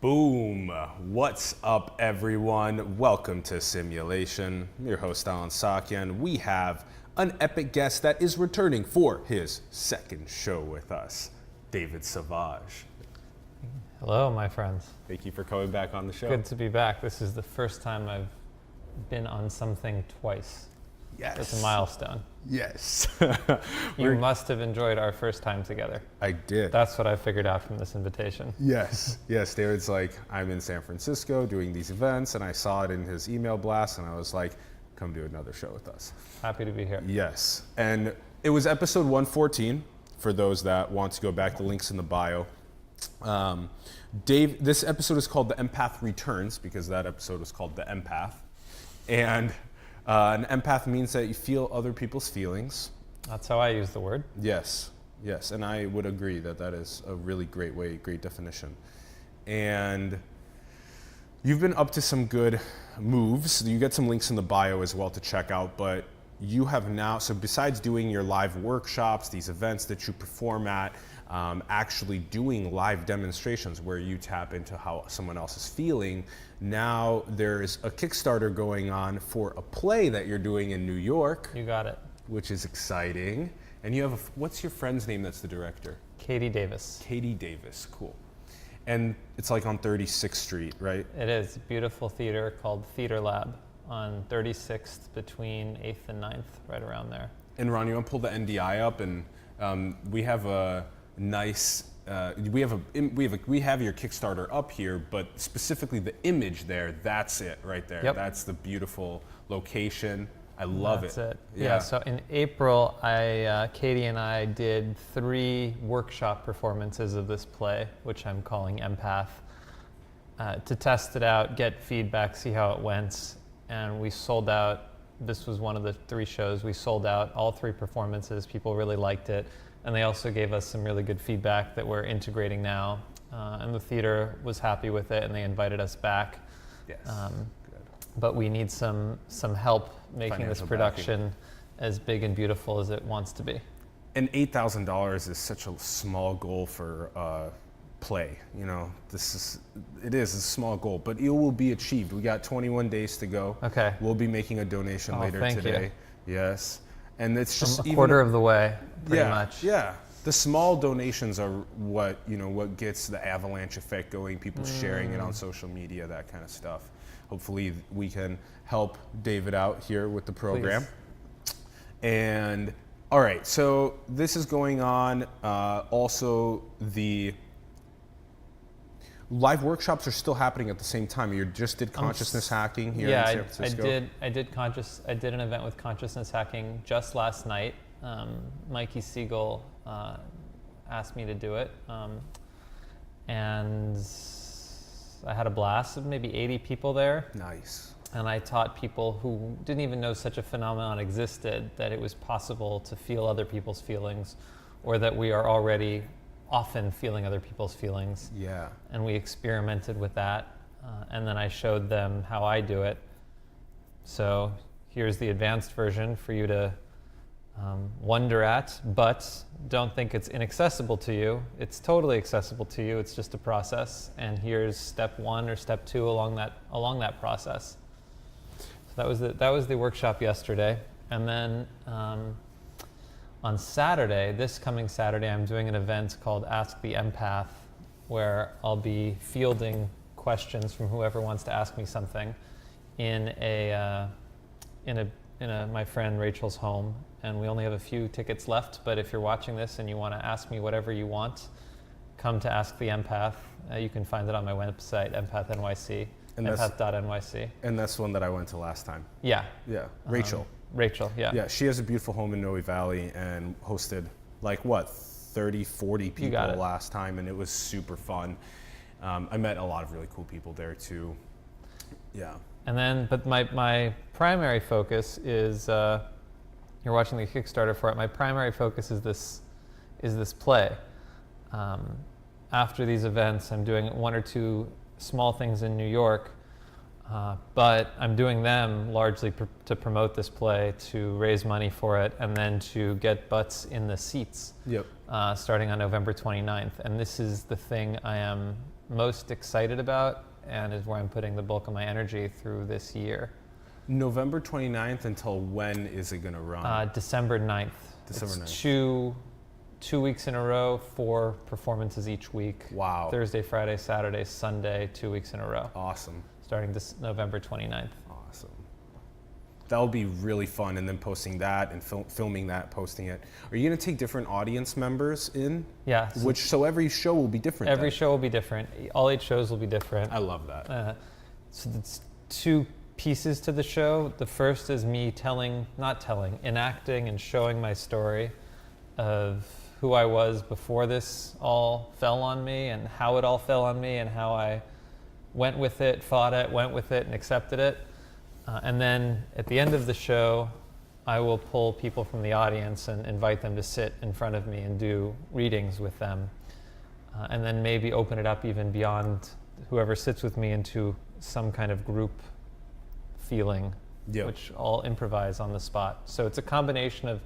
Boom! What's up, everyone? Welcome to Simulation. I'm your host, Allen Saakyan. We have an epic guest that is returning for his second show with us, David Savage. Hello, my friends. Thank you for coming back on the show. Good to be back. This is the first time I've been on something twice. Yes. It's a milestone. Yes. You must have enjoyed our first time together. I did. That's what I figured out from this invitation. Yes. Yes, David's like, I'm in San Francisco doing these events, and I saw it in his email blast, and I was like, come do another show with us. Happy to be here. Yes. And it was episode 114, for those that want to go back, the link's in the bio. Dave, this episode is called The Empath Returns, because that episode was called The Empath. And an empath means that you feel other people's feelings. That's how I use the word. Yes, yes, and I would agree that that is a really great way, great definition. And you've been up to some good moves. You get some links in the bio as well to check out, but you have now, so besides doing your live workshops, these events that you perform at, actually doing live demonstrations where you tap into how someone else is feeling, now there's a Kickstarter going on for a play that you're doing in New York. You got it. Which is exciting. And you have what's your friend's name that's the director? Katie Davis. Katie Davis, cool. And it's like on 36th Street, right? It is a beautiful theater called Theater Lab on 36th between 8th and 9th, right around there. And Ron, you want to pull the NDI up, and we have a nice, we have your Kickstarter up here, but specifically the image there, that's it right there. Yep. That's the beautiful location. I love it. That's it. Yeah. So in April, Katie and I did 3 workshop performances of this play, which I'm calling Empath, to test it out, get feedback, see how it went, and we sold out. This was one of the 3 shows. We sold out all 3 performances. People really liked it. And they also gave us some really good feedback that we're integrating now. And the theater was happy with it, and they invited us back. Yes. Good. But we need some help making Financial this production as big and beautiful as it wants to be. And $8,000 is such a small goal for play. You know, it is a small goal, but it will be achieved. We got 21 days to go. Okay. We'll be making a donation later today. You. Yes. And it's just a quarter of the way, pretty much. Yeah. The small donations are what gets the avalanche effect going, people sharing it on social media, that kind of stuff. Hopefully we can help David out here with the program. Please. And all right, so this is going on. Also, the live workshops are still happening at the same time. You just did consciousness hacking here in San Francisco. I did an event with consciousness hacking just last night. Mikey Siegel asked me to do it, and I had a blast of maybe 80 people there. Nice. And I taught people who didn't even know such a phenomenon existed, that it was possible to feel other people's feelings, or that we are already often feeling other people's feelings. Yeah. And we experimented with that, and then I showed them how I do it. So here's the advanced version for you to wonder at, but don't think it's inaccessible to you. It's totally accessible to you. It's just a process, and here's step 1 or step 2 along that process. So that was the workshop yesterday, and then on Saturday, this coming Saturday, I'm doing an event called Ask the Empath, where I'll be fielding questions from whoever wants to ask me something in my friend Rachel's home. And we only have a few tickets left, but if you're watching this and you want to ask me whatever you want, come to Ask the Empath. You can find it on my website, empath.nyc, empath.nyc. And that's the one that I went to last time. Yeah. Yeah, Rachel. Rachel, yeah. Yeah, she has a beautiful home in Noe Valley and hosted 30, 40 people last time, and it was super fun. I met a lot of really cool people there too. Yeah. And then, but my primary focus is, you're watching the Kickstarter for it, my primary focus is this play. After these events, I'm doing 1 or 2 small things in New York, but I'm doing them largely to promote this play, to raise money for it, and then to get butts in the seats. Yep. Starting on November 29th. And this is the thing I am most excited about and is where I'm putting the bulk of my energy through this year. November 29th until when is it going to run? December 9th. December It's 9th. two weeks in a row, 4 performances each week. Wow. Thursday, Friday, Saturday, Sunday, 2 weeks in a row. Awesome. Starting this November 29th. Awesome. That'll be really fun, and then posting that and filming that, posting it. Are you going to take different audience members in? Yeah. So every show will be different. Every then? show will be different. All 8 shows will be different. I love that. So it's 2 pieces to the show. The first is me enacting and showing my story of who I was before this all fell on me, and how it all fell on me, and how I went with it, fought it, went with it, and accepted it. And then at the end of the show, I will pull people from the audience and invite them to sit in front of me and do readings with them. And then maybe open it up even beyond whoever sits with me into some kind of group feeling, which I'll improvise on the spot. So it's a combination of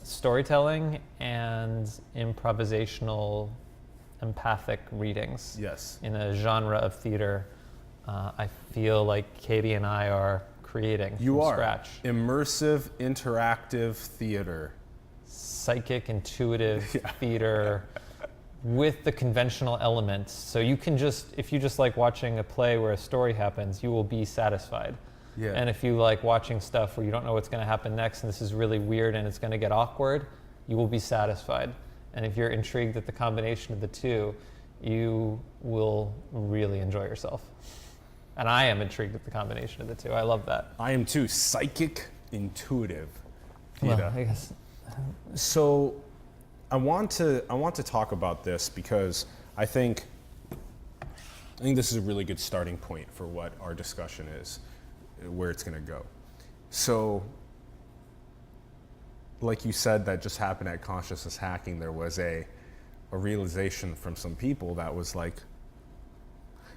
storytelling and improvisational, empathic readings. Yes. In a genre of theater I feel like Katie and I are creating from scratch. Immersive, interactive theater. Psychic, intuitive theater with the conventional elements. So you can if you just like watching a play where a story happens, you will be satisfied. Yeah. And if you like watching stuff where you don't know what's going to happen next and this is really weird and it's going to get awkward, you will be satisfied. And if you're intrigued at the combination of the two, you will really enjoy yourself. And I am intrigued at the combination of the two. I love that. I am too. Psychic, intuitive Well, theater. I guess. So I want to talk about this because I think this is a really good starting point for what our discussion is, where it's going to go. So, like you said, that just happened at Consciousness Hacking. There was a realization from some people that was like,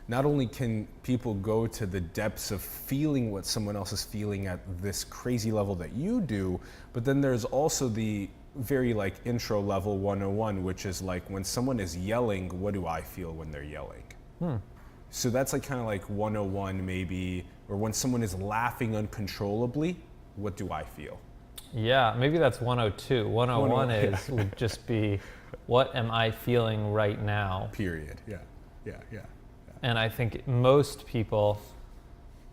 not only can people go to the depths of feeling what someone else is feeling at this crazy level that you do, but then there's also the very like intro level 101, which is like when someone is yelling, what do I feel when they're yelling? So that's like kind of like 101 maybe, or when someone is laughing uncontrollably, what do I feel? Yeah, maybe that's 102. 101 would just be, what am I feeling right now? Period. Yeah. And I think most people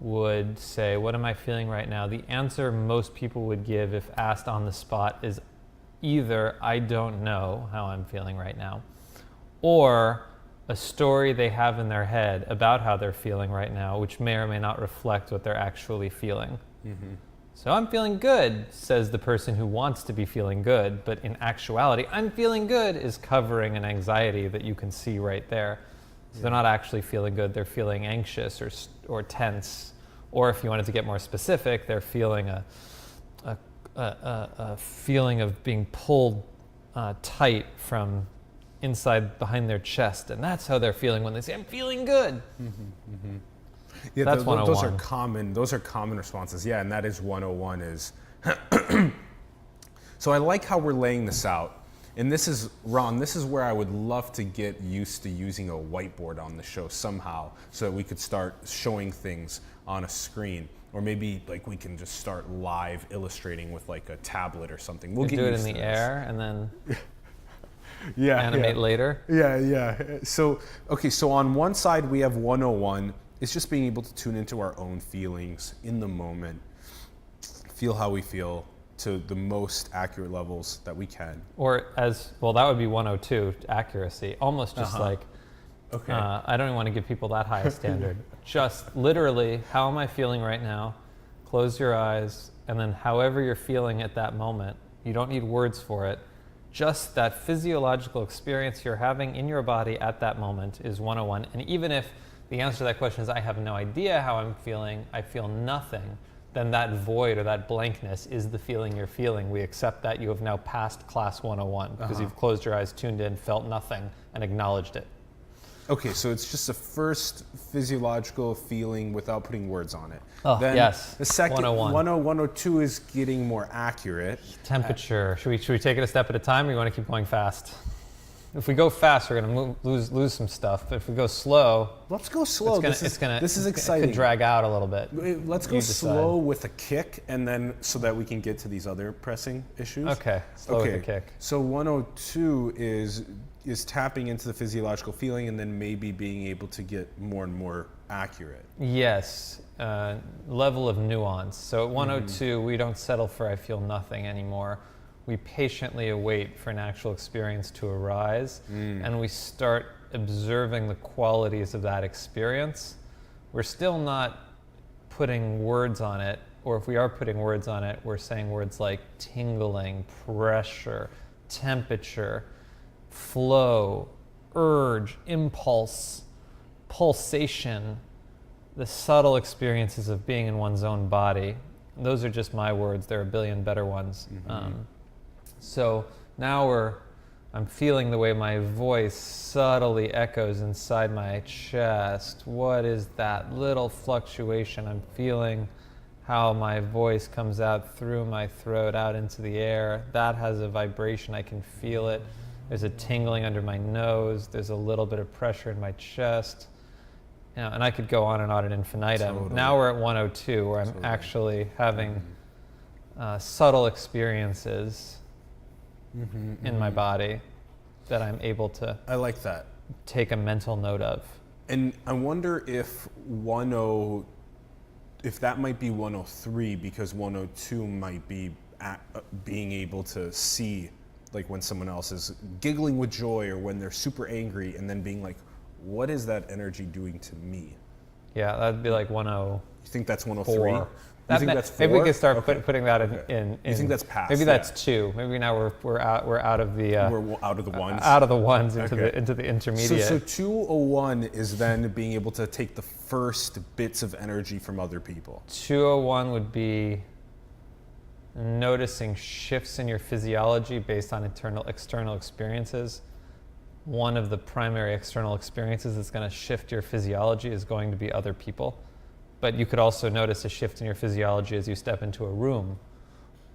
would say, what am I feeling right now? The answer most people would give if asked on the spot is either, I don't know how I'm feeling right now, or a story they have in their head about how they're feeling right now, which may or may not reflect what they're actually feeling. Mm-hmm. So I'm feeling good, says the person who wants to be feeling good, but in actuality, I'm feeling good is covering an anxiety that you can see right there. So they're not actually feeling good, they're feeling anxious or tense. Or if you wanted to get more specific, they're feeling a feeling of being pulled tight from inside behind their chest. And that's how they're feeling when they say, I'm feeling good. Mm-hmm, mm-hmm. Yeah, that's 101. Those are common responses. Yeah, and that is 101 is. So I like how we're laying this out. And this is, Ron, this is where I would love to get used to using a whiteboard on the show somehow so that we could start showing things on a screen. Or maybe like we can just start live illustrating with like a tablet or something. We'll get do it used in to the this. air and then animate later. Yeah. So, okay, so on one side we have 101. It's just being able to tune into our own feelings in the moment, feel how we feel, to the most accurate levels that we can. Or that would be 102, accuracy. Almost just like, okay. I don't even want to give people that high a standard. Just literally, how am I feeling right now? Close your eyes, and then however you're feeling at that moment, you don't need words for it. Just that physiological experience you're having in your body at that moment is 101. And even if the answer to that question is, I have no idea how I'm feeling, I feel nothing, then that void or that blankness is the feeling you're feeling. We accept that you have now passed class 101 because you've closed your eyes, tuned in, felt nothing, and acknowledged it. Okay, so it's just the first physiological feeling without putting words on it. Then yes, the second 101. 102 is getting more accurate. Temperature. Should we take it a step at a time, or you want to keep going fast? If we go fast, we're going to lose some stuff. But if we go slow, let's go slow. This is exciting. It could drag out a little bit. Let's go slow with a kick, and then so that we can get to these other pressing issues. Okay, slow with a kick. So 102 is tapping into the physiological feeling, and then maybe being able to get more and more accurate. Yes, level of nuance. So at 102, we don't settle for I feel nothing anymore. We patiently await for an actual experience to arise, and we start observing the qualities of that experience. We're still not putting words on it, or if we are putting words on it, we're saying words like tingling, pressure, temperature, flow, urge, impulse, pulsation, the subtle experiences of being in one's own body. Those are just my words. There are a billion better ones. So now I'm feeling the way my voice subtly echoes inside my chest. What is that little fluctuation? I'm feeling how my voice comes out through my throat, out into the air. That has a vibration. I can feel it. There's a tingling under my nose. There's a little bit of pressure in my chest. You know, and I could go on and on ad infinitum. Totally. Now we're at 102, where I'm actually having subtle experiences in my body that I'm able to I like that. take a mental note of. And I wonder if if that might be 103, because 102 might be being able to see, like when someone else is giggling with joy or when they're super angry, and then being like, what is that energy doing to me? Yeah, that'd be like 10. You think that's 103? You think that's 4? Maybe we could start putting that in. You think that's past? Maybe that's 2. Maybe now we're out of the we're out of the ones. Out of the ones into the intermediate. So 201 is then being able to take the first bits of energy from other people. 201 would be noticing shifts in your physiology based on external experiences. One of the primary external experiences that's going to shift your physiology is going to be other people. But you could also notice a shift in your physiology as you step into a room,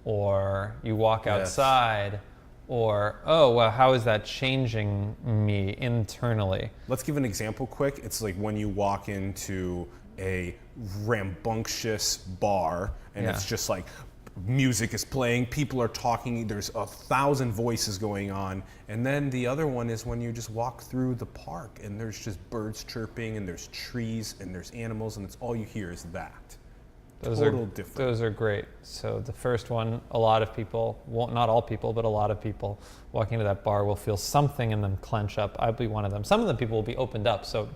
or you walk outside, or, oh, well, how is that changing me internally? Let's give an example quick. It's like when you walk into a rambunctious bar, and it's just like music is playing, people are talking, there's 1,000 voices going on. And then the other one is when you just walk through the park and there's just birds chirping and there's trees and there's animals, and it's all you hear is that. Total different. Those are great. So the first one, a lot of people, well, not all people, but a lot of people walking into that bar will feel something in them clench up. I'll be one of them. Some of the people will be opened up. So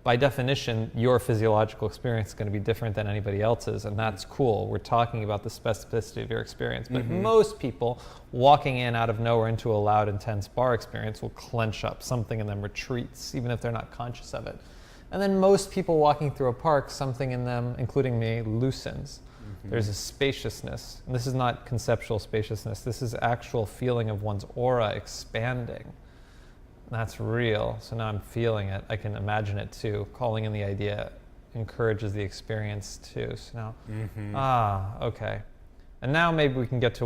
by definition, your physiological experience is going to be different than anybody else's, and that's cool. We're talking about the specificity of your experience. But most people walking in out of nowhere into a loud, intense bar experience will clench up. Something in them retreats, even if they're not conscious of it. And then most people walking through a park, something in them, including me, loosens. There's a spaciousness. And this is not conceptual spaciousness. This is actual feeling of one's aura expanding. That's real. So now I'm feeling it. I can imagine it too. Calling in the idea encourages the experience too. So now, okay. And now maybe we can get to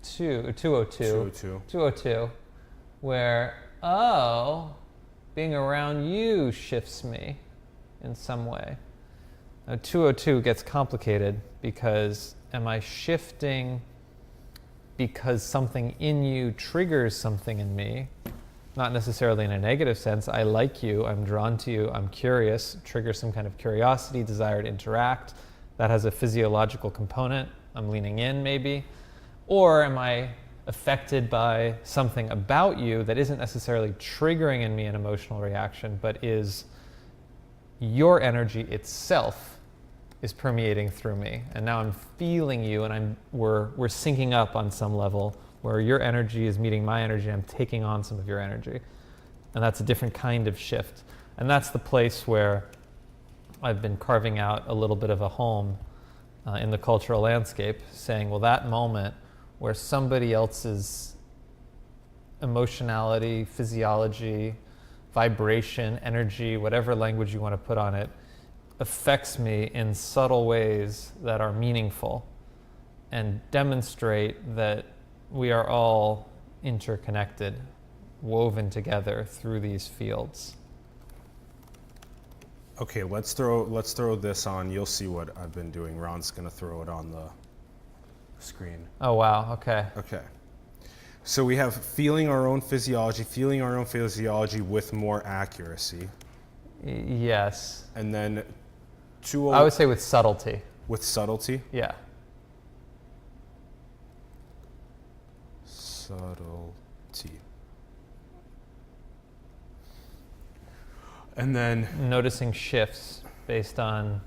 202, where, being around you shifts me in some way. Now 202 gets complicated because am I shifting because something in you triggers something in me? Not necessarily in a negative sense. I like you, I'm drawn to you, I'm curious, triggers some kind of curiosity, desire to interact. That has a physiological component. I'm leaning in maybe. Or am I affected by something about you that isn't necessarily triggering in me an emotional reaction, but is your energy itself is permeating through me. And now I'm feeling you, and we're syncing up on some level, where your energy is meeting my energy, I'm taking on some of your energy. And that's a different kind of shift. And that's the place where I've been carving out a little bit of a home in the cultural landscape, saying, well, that moment where somebody else's emotionality, physiology, vibration, energy, whatever language you want to put on it, affects me in subtle ways that are meaningful and demonstrate that we are all interconnected. woven together through these fields. Okay, let's throw this on. You'll see what I've been doing. Ron's going to throw it on the screen. Oh, wow. Okay. Okay. So we have feeling our own physiology with more accuracy. Yes. And then I would say with subtlety. With subtlety? Yeah. Subtlety. And then noticing shifts based on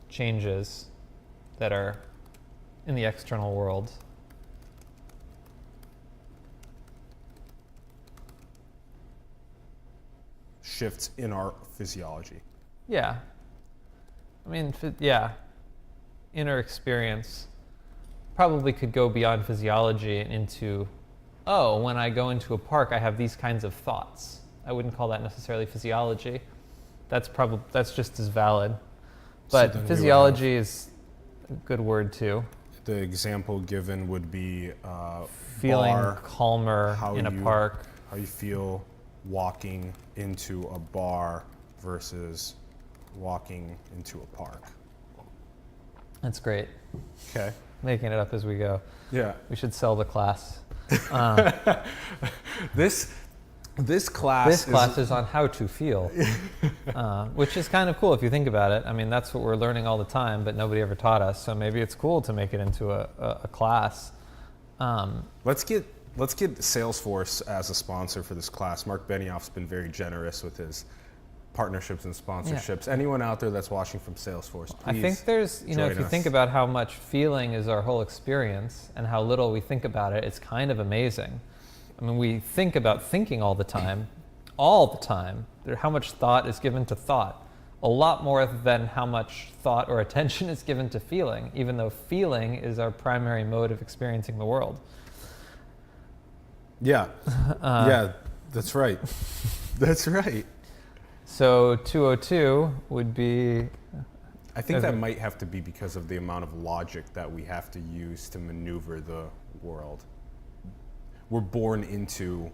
changes that are in the external world. Shifts in our physiology. Yeah. I mean, yeah. Inner experience probably could go beyond physiology and into, oh, when I go into a park, I have these kinds of thoughts. I wouldn't call that necessarily physiology. That's just as valid. But So physiology is a good word too. The example given would be Feeling bar, calmer in a park. How you feel walking into a bar versus walking into a park. That's great. Okay. Making it up as we go. Yeah. We should sell the class. This class is on how to feel, which is kind of cool if you think about it. I mean, that's what we're learning all the time, but nobody ever taught us. So maybe it's cool to make it into a class. Let's get Salesforce as a sponsor for this class. Mark Benioff's been very generous with his partnerships and sponsorships. Yeah. Anyone out there that's watching from Salesforce, please. I think there's, if you think about how much feeling is our whole experience and how little we think about it, it's kind of amazing. I mean, we think about thinking all the time. How much thought is given to thought. A lot more than how much thought or attention is given to feeling, even though feeling is our primary mode of experiencing the world. Yeah. Yeah, that's right. That's right. So 202 would be... I think that might have to be because of the amount of logic that we have to use to maneuver the world. We're born into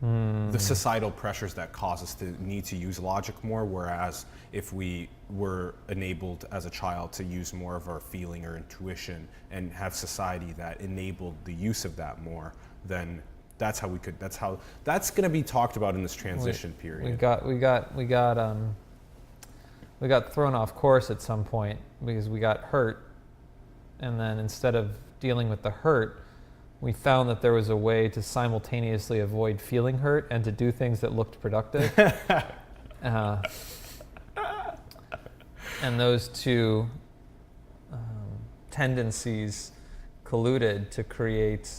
the societal pressures that cause us to need to use logic more, whereas if we were enabled as a child to use more of our feeling or intuition and have society that enabled the use of that more, then that's going to be talked about in this transition period. We got thrown off course at some point because we got hurt, and then instead of dealing with the hurt, we found that there was a way to simultaneously avoid feeling hurt and to do things that looked productive. And those two tendencies colluded to create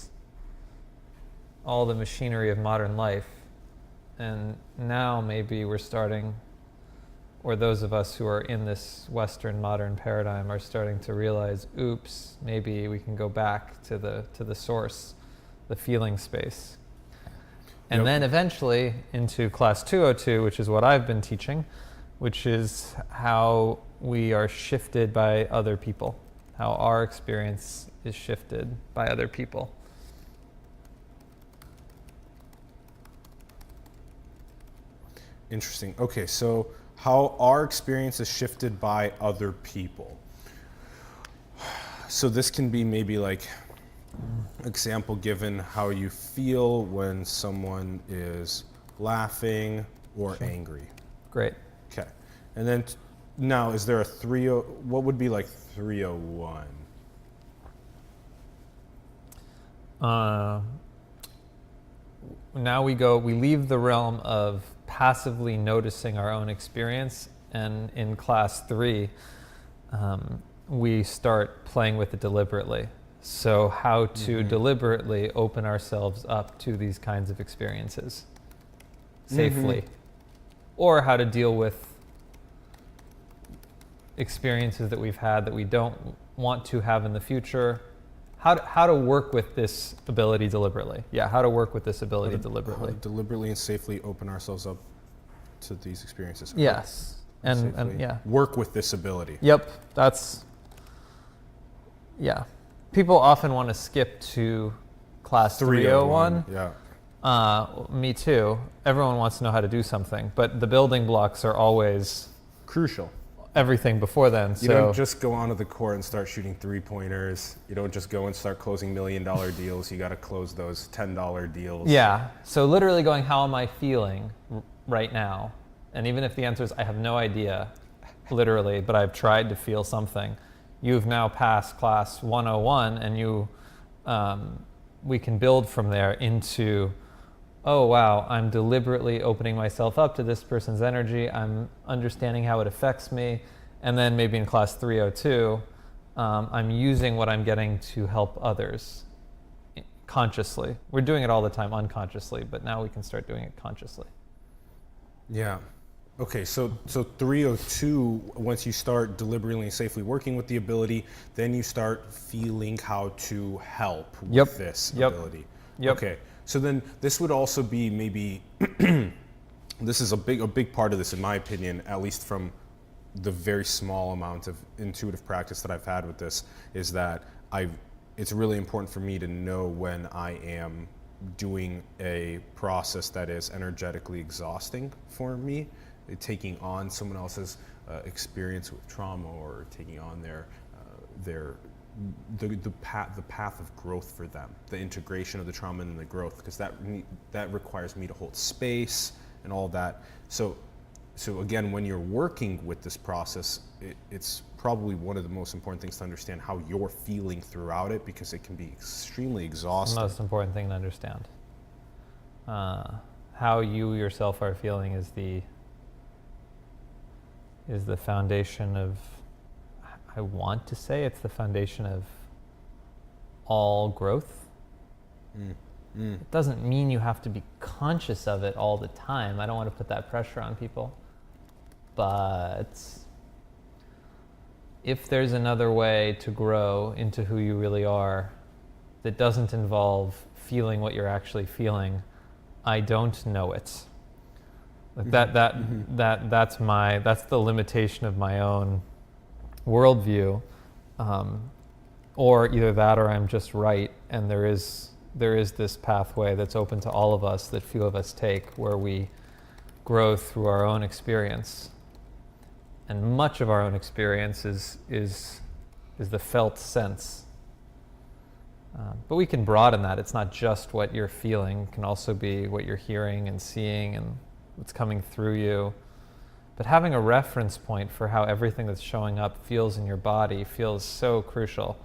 all the machinery of modern life. And now maybe we're starting, or those of us who are in this Western modern paradigm are starting to realize, oops, maybe we can go back to the source, the feeling space. And then eventually into class 202, which is what I've been teaching, which is how we are shifted by other people, how our experience is shifted by other people. Interesting. Okay, so how our experience is shifted by other people. So this can be maybe like example given how you feel when someone is laughing or angry. Great. Okay. And then now is there a what would be like 301? Now we leave the realm of passively noticing our own experience, and in class 3 we start playing with it deliberately. So how to deliberately open ourselves up to these kinds of experiences safely, or how to deal with experiences that we've had that we don't want to have in the future. How to work with this ability deliberately. Yeah, how to work with this ability deliberately. Deliberately and safely open ourselves up to these experiences. Yes. And yeah. Work with this ability. Yep. Yeah. People often want to skip to class 301. Yeah. Me too. Everyone wants to know how to do something, but the building blocks are always Crucial. everything before then. You don't just go onto the court and start shooting 3-pointers. You don't just go and start closing $1 million deals. You got to close those $10 deals. Yeah. So literally going, how am I feeling right now? And even if the answer is, I have no idea, literally, but I've tried to feel something. You've now passed class 101, and we can build from there into, oh wow, I'm deliberately opening myself up to this person's energy. I'm understanding how it affects me. And then maybe in class 302, I'm using what I'm getting to help others consciously. We're doing it all the time unconsciously, but now we can start doing it consciously. Yeah. Okay, so 302, once you start deliberately and safely working with the ability, then you start feeling how to help with this ability. Yep. Okay, so then this would also be maybe, this is a big part of this in my opinion, at least from the very small amount of intuitive practice that I've had with this, is that it's really important for me to know when I am doing a process that is energetically exhausting for me, taking on someone else's experience with trauma, or taking on the path of growth for them, the integration of the trauma and the growth, because that requires me to hold space and all that. So again, when you're working with this process, it's probably one of the most important things to understand how you're feeling throughout it, because it can be extremely exhausting. The most important thing to understand. How you yourself are feeling is the foundation of, I want to say it's the foundation of all growth. It doesn't mean you have to be conscious of it all the time. I don't want to put that pressure on people. But if there's another way to grow into who you really are that doesn't involve feeling what you're actually feeling, I don't know it. Like that's the limitation of my own worldview, or either that or I'm just right, and there is this pathway that's open to all of us that few of us take, where we grow through our own experience, and much of our own experience is the felt sense. But we can broaden that. It's not just what you're feeling. It can also be what you're hearing and seeing and what's coming through you. But having a reference point for how everything that's showing up feels in your body feels so crucial.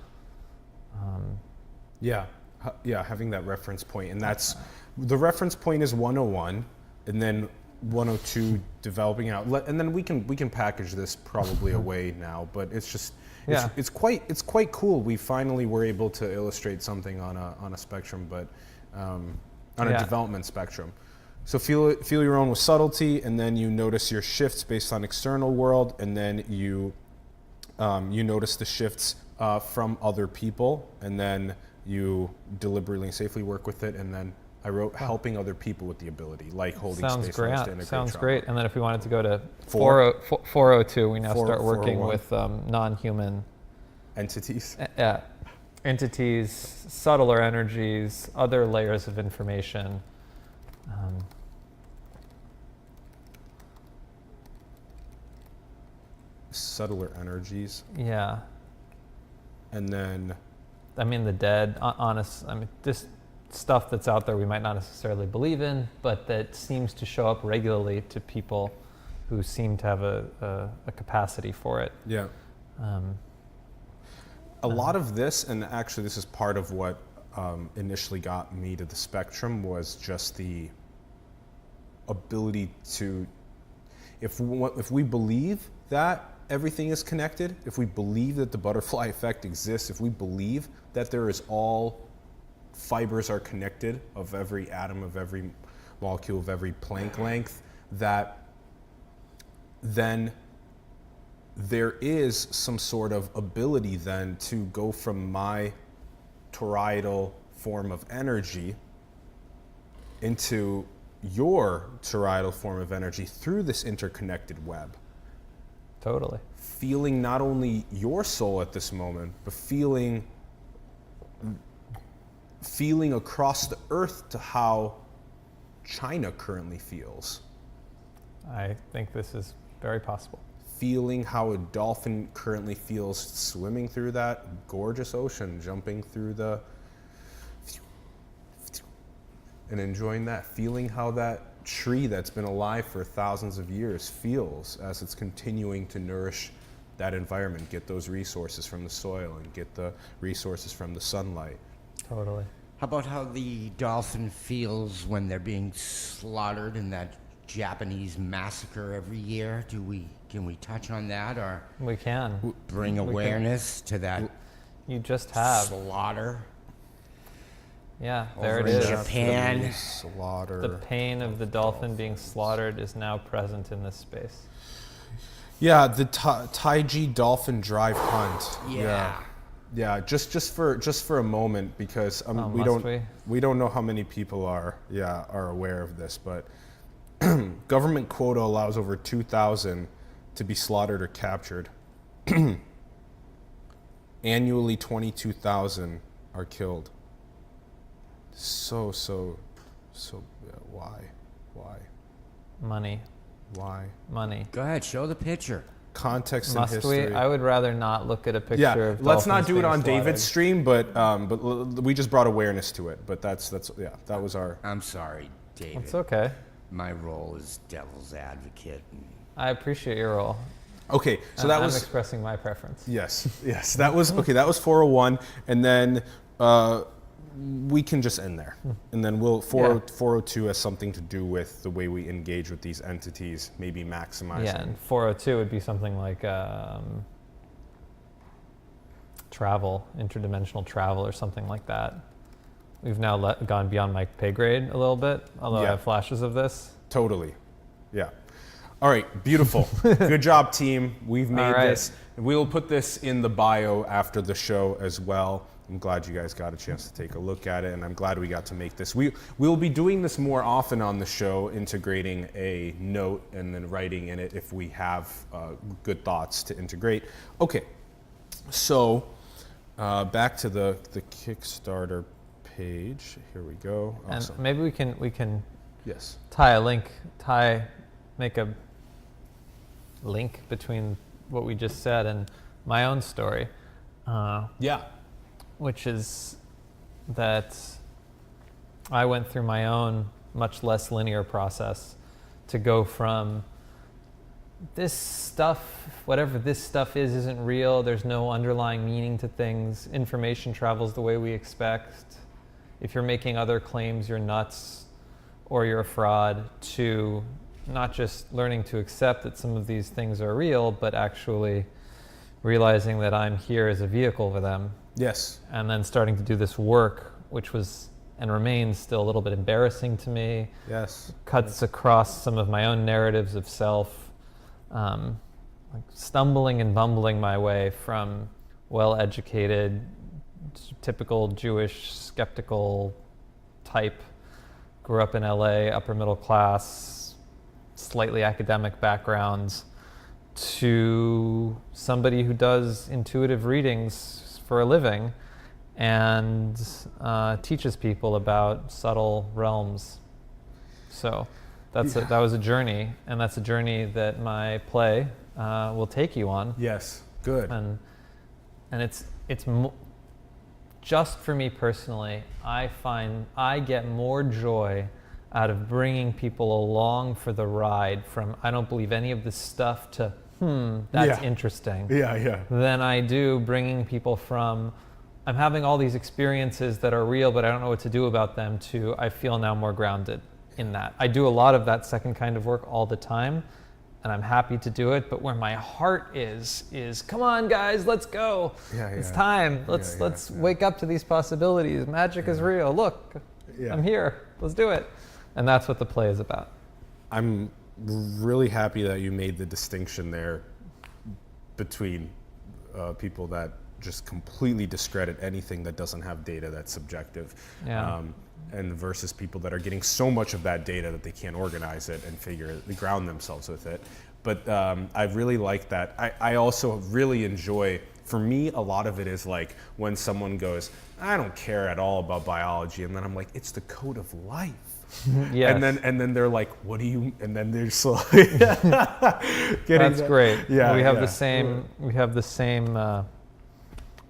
Having that reference point. And that's, the reference point is 101, and then 102 developing out. And then we can package this probably away now, but it's just, it's quite cool. We finally were able to illustrate something on a spectrum, but on a development spectrum. So feel your own with subtlety, and then you notice your shifts based on external world, and then you notice the shifts from other people, and then you deliberately and safely work with it. And then I wrote helping other people with the ability, like holding space for us to integrate Sounds trauma. great. And then if we wanted to go to 402, we now start working with non-human entities. Entities, subtler energies, other layers of information. Subtler energies. Yeah. And then, I mean, the dead, this stuff that's out there we might not necessarily believe in, but that seems to show up regularly to people who seem to have a capacity for it. Yeah. A lot of this, and actually this is part of what initially got me to the spectrum, was just the ability to, if we believe that everything is connected, if we believe that the butterfly effect exists, if we believe that there is all fibers are connected of every atom, of every molecule, of every Planck length, that then there is some sort of ability then to go from my toroidal form of energy into your toroidal form of energy through this interconnected web. Totally. Feeling not only your soul at this moment, but feeling across the earth to how China currently feels. I think this is very possible. Feeling how a dolphin currently feels swimming through that gorgeous ocean, jumping through the, and enjoying that. Feeling how that tree that's been alive for thousands of years feels as it's continuing to nourish that environment, get those resources from the soil and get the resources from the sunlight. Totally. How about how the dolphin feels when they're being slaughtered in that Japanese massacre every year? Can we touch on that, or We can. bring awareness to that You just have. slaughter? Yeah, there it Over in is. Japan. Japanese slaughter. The pain of the dolphin being slaughtered is now present in this space. Yeah, the Taiji dolphin drive hunt. Yeah. Yeah, just for a moment, because we don't know how many people are aware of this, but government quota allows over 2,000 to be slaughtered or captured. Annually, 22,000 are killed. So why? Money. Why? Money. Go ahead, show the picture. Context Must and history. we? I would rather not look at a picture Yeah, of let's not dolphins do it being on slaughtered. David's stream, but we just brought awareness to it. But that was our. I'm sorry, David. It's okay. My role is devil's advocate. I appreciate your role. Okay, so And that I'm was expressing my preference. yes, that was okay. That was 401, and then we can just end there, and then we'll 402 has something to do with the way we engage with these entities, maybe maximizing. Yeah, and 402 would be something like travel, interdimensional travel, or something like that. We've now gone beyond my pay grade a little bit, although I Yeah. have flashes of this. Totally. Yeah. All right. Beautiful. Good job, team. We've made All right. this. We'll put this in the bio after the show as well. I'm glad you guys got a chance to take a look at it, and I'm glad we got to make this. We'll be doing this more often on the show, integrating a note and then writing in it if we have good thoughts to integrate. Okay. So back to the Kickstarter page. Here we go. Awesome. And maybe we can Yes. make a link between what we just said and my own story, Yeah. which is that I went through my own much less linear process to go from this stuff, whatever this stuff is, isn't real. There's no underlying meaning to things. Information travels the way we expect. If you're making other claims, you're nuts or you're a fraud, to not just learning to accept that some of these things are real, but actually realizing that I'm here as a vehicle for them. Yes. And then starting to do this work, which was and remains still a little bit embarrassing to me. Yes. Cuts across some of my own narratives of self, like stumbling and bumbling my way from well-educated, typical Jewish, skeptical type, grew up in LA, upper middle class, slightly academic backgrounds, to somebody who does intuitive readings for a living and teaches people about subtle realms. So that was a journey, and that's a journey that my play will take you on. Yes. Good. And it's just for me personally, I find I get more joy out of bringing people along for the ride from I don't believe any of this stuff to that's interesting. Yeah. Than I do bringing people from I'm having all these experiences that are real, but I don't know what to do about them, to I feel now more grounded in that. I do a lot of that second kind of work all the time, and I'm happy to do it, but where my heart is come on guys, let's go. It's time. Let's wake up to these possibilities. Magic is real. Look, I'm here. Let's do it. And that's what the play is about. I'm really happy that you made the distinction there between people that just completely discredit anything that doesn't have data that's subjective. And versus people that are getting so much of that data that they can't organize it and ground themselves with it. But I really like that. I also really enjoy, for me, a lot of it is like when someone goes, I don't care at all about biology. And then I'm like, it's the code of life. Yes. And then they're like, what do you, and then they're slowly That's great. Yeah, we have yeah. the same I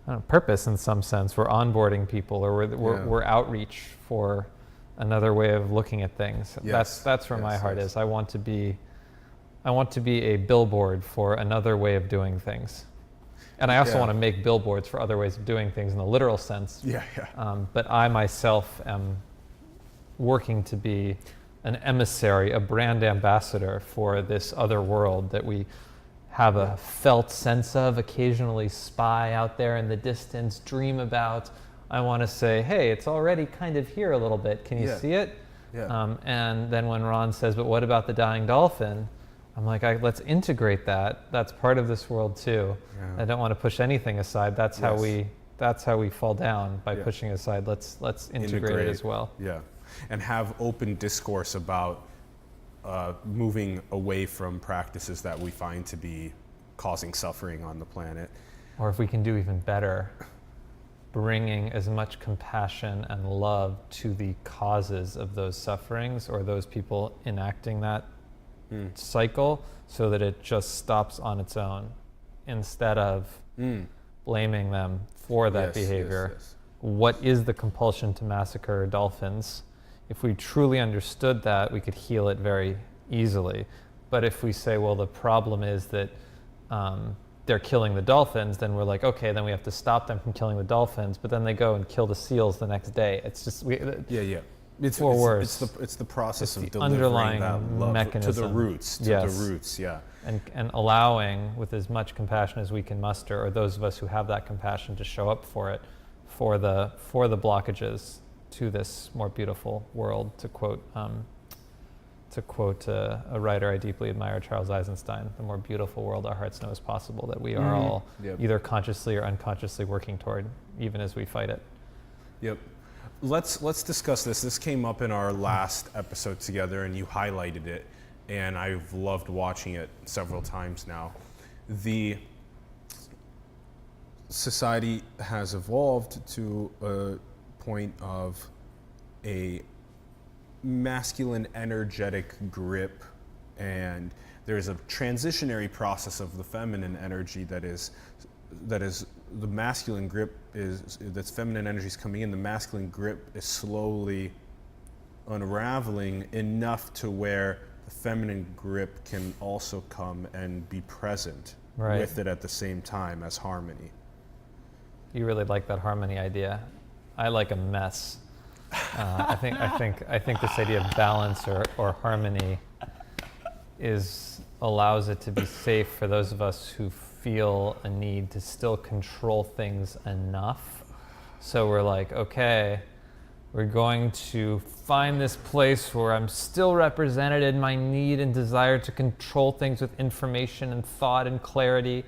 don't know, purpose in some sense. We're onboarding people, or we're outreach for another way of looking at things. Yes. That's where my Yes, heart yes. is. I want to be a billboard for another way of doing things. And I also Yeah. want to make billboards for other ways of doing things in the literal sense. Yeah, yeah. But I myself am working to be an emissary, a brand ambassador for this other world that we have a felt sense of, occasionally spy out there in the distance, dream about. I want to say, hey, it's already kind of here a little bit. Can you Yeah. see it? Yeah. And then when Ron says, but what about the dying dolphin? I'm like, let's integrate that. That's part of this world too. Yeah. I don't want to push anything aside. That's how we fall down, by Yeah. pushing aside. Let's integrate it as well. Yeah, and have open discourse about moving away from practices that we find to be causing suffering on the planet. Or if we can do even better, bringing as much compassion and love to the causes of those sufferings or those people enacting that cycle, so that it just stops on its own, instead of blaming them for that Yes, behavior. yes, yes. What is the compulsion to massacre dolphins? If we truly understood that, we could heal it very easily. But if we say, well, the problem is that they're killing the dolphins, then we're like, okay, then we have to stop them from killing the dolphins. But then they go and kill the seals the next day. It's just Yeah. It's worse. It's the process It's of the delivering underlying that love mechanism. to the roots. Yes. Yeah. and allowing, with as much compassion as we can muster, or those of us who have that compassion, to show up for it, for the blockages to this more beautiful world. To quote a writer I deeply admire, Charles Eisenstein, the more beautiful world our hearts know is possible, that we are all Yep. either consciously or unconsciously working toward, even as we fight it. Yep. Let's discuss this. This came up in our last episode together, and you highlighted it, and I've loved watching it several times now. The society has evolved to a point of a masculine, energetic grip, and there's a transitionary process of the feminine energy that is the masculine grip that's feminine energy is coming in. The masculine grip is slowly unraveling enough to where the feminine grip can also come and be present with it at the same time as harmony. You really like that harmony idea. I like a mess. I think this idea of balance or harmony allows it to be safe for those of us who feel a need to still control things enough. So we're like, okay, we're going to find this place where I'm still represented in my need and desire to control things with information and thought and clarity.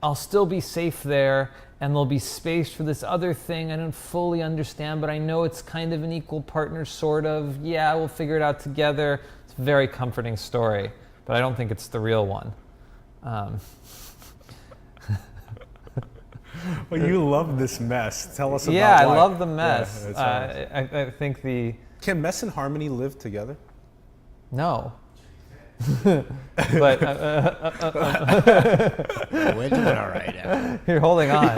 I'll still be safe there, and there'll be space for this other thing I don't fully understand, but I know it's kind of an equal partner, sort of. Yeah, we'll figure it out together. It's a very comforting story, but I don't think it's the real one. Well, you love this mess. Tell us about Yeah, I why. love the mess. Yeah, that's nice. I think Can mess and harmony live together? no. But We're doing all right, Alan. you're holding on.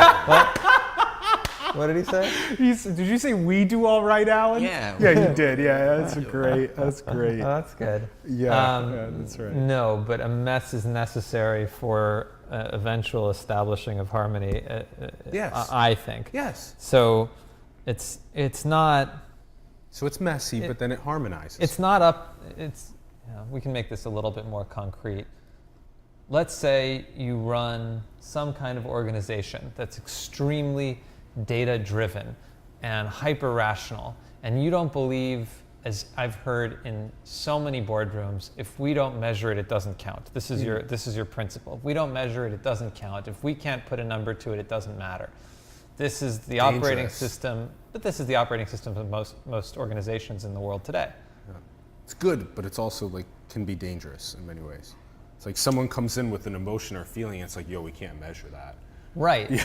What did he say? Did you say we do all right, Alan? Yeah. Yeah, you did. Yeah, that's great. That's great. Oh, that's good. Yeah, that's right. No, but a mess is necessary for eventual establishing of harmony. Yes. I think. Yes. So, it's not. So it's messy, but then it harmonizes. It's not up. We can make this a little bit more concrete. Let's say you run some kind of organization that's extremely data-driven and hyper-rational, and you don't believe, as I've heard in so many boardrooms, if we don't measure it, it doesn't count. This is your principle. If we don't measure it, it doesn't count. If we can't put a number to it, it doesn't matter. This is the operating system, but this is the operating system of most organizations in the world today. Yeah. It's good, but it's also can be dangerous in many ways. It's like someone comes in with an emotion or feeling, and it's like, yo, we can't measure that. Right.